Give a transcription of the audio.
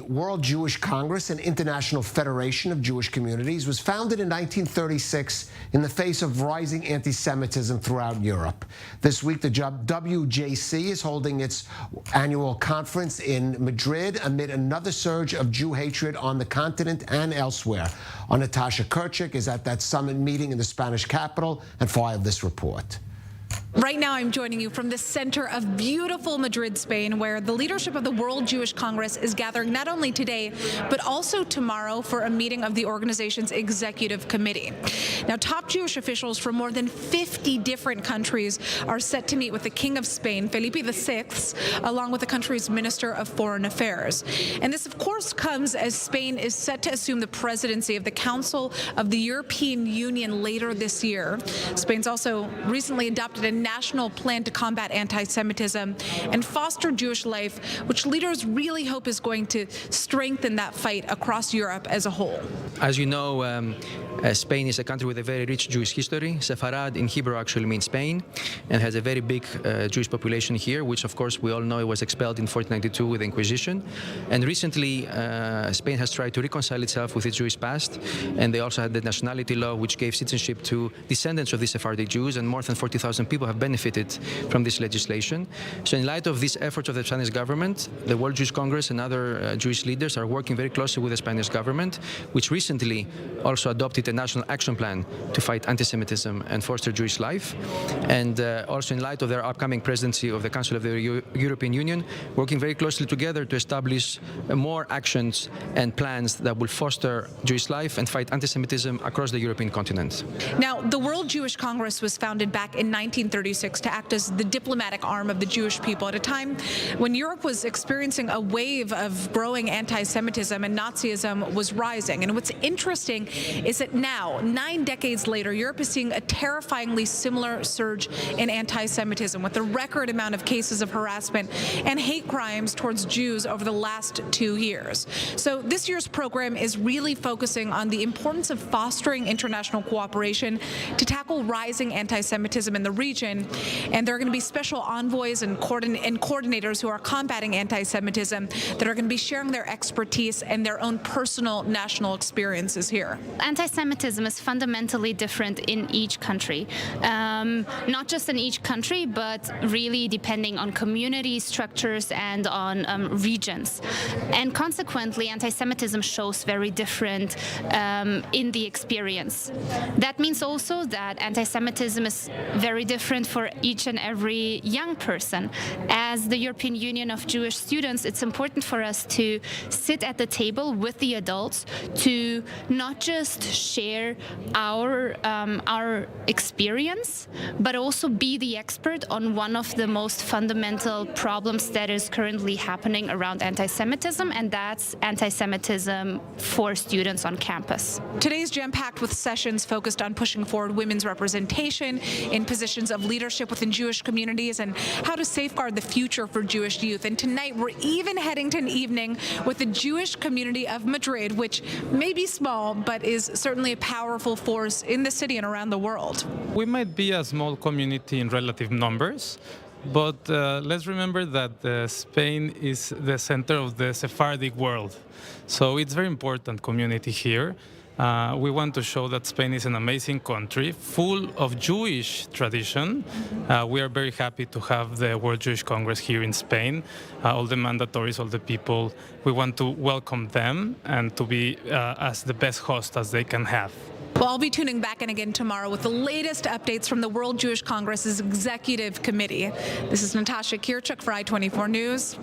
World Jewish Congress, an international federation of Jewish communities, was founded in 1936 in the face of rising anti-Semitism throughout Europe. This week, the WJC is holding its annual conference in Madrid amid another surge of Jew hatred on the continent and elsewhere. Our Natasha Kirchik is at that summit meeting in the Spanish capital and filed this report. Right now, I'm joining you from the center of beautiful Madrid, Spain, where the leadership of the World Jewish Congress is gathering not only today, but also tomorrow for a meeting of the organization's executive committee. Now, top Jewish officials from more than 50 different countries are set to meet with the King of Spain, Felipe VI, along with the country's Minister of Foreign Affairs. And this, of course, comes as Spain is set to assume the presidency of the Council of the European Union later this year. Spain's also recently adopted a national plan to combat anti-Semitism and foster Jewish life, which leaders really hope is going to strengthen that fight across Europe as a whole. As you know, Spain is a country with a very rich Jewish history. Sepharad in Hebrew actually means Spain, and has a very big Jewish population here, which of course we all know it was expelled in 1492 with the Inquisition. And recently Spain has tried to reconcile itself with its Jewish past, and they also had the nationality law, which gave citizenship to descendants of the Sephardic Jews, and more than 40,000 people have benefited from this legislation. So in light of these efforts of the Spanish government, the World Jewish Congress and other Jewish leaders are working very closely with the Spanish government, which recently also adopted a national action plan to fight anti-Semitism and foster Jewish life. And also in light of their upcoming presidency of the Council of the European Union, working very closely together to establish more actions and plans that will foster Jewish life and fight anti-Semitism across the European continent. Now, the World Jewish Congress was founded back in 1936 to act as the diplomatic arm of the Jewish people at a time when Europe was experiencing a wave of growing anti-Semitism and Nazism was rising. And what's interesting is that now, 9 decades later, Europe is seeing a terrifyingly similar surge in anti-Semitism, with a record amount of cases of harassment and hate crimes towards Jews over the last 2 years. So this year's program is really focusing on the importance of fostering international cooperation to tackle rising anti-Semitism in the region. And there are going to be special envoys and coordinators who are combating anti-Semitism that are going to be sharing their expertise and their own personal national experiences here. Anti-Semitism is fundamentally different in each country, not just in each country, but really depending on community structures and on regions. And consequently, anti-Semitism shows very different in the experience. That means also that anti-Semitism is very different for each and every young person. As the European Union of Jewish Students, it's important for us to sit at the table with the adults to not just share our experience, but also be the expert on one of the most fundamental problems that is currently happening around anti-Semitism, and that's anti-Semitism for students on campus. Today's jam-packed with sessions focused on pushing forward women's representation in positions of leadership within Jewish communities and how to safeguard the future for Jewish youth. And tonight, we're even heading to an evening with the Jewish community of Madrid, which may be small, but is certainly a powerful force in the city and around the world. We might be a small community in relative numbers, but let's remember that Spain is the center of the Sephardic world. So it's a very important community here. We want to show that Spain is an amazing country, full of Jewish tradition. We are very happy to have the World Jewish Congress here in Spain. All the mandatories, all the people, we want to welcome them and to be as the best host as they can have. Well, I'll be tuning back in again tomorrow with the latest updates from the World Jewish Congress's Executive Committee. This is Natasha Kirchuk for I-24 News.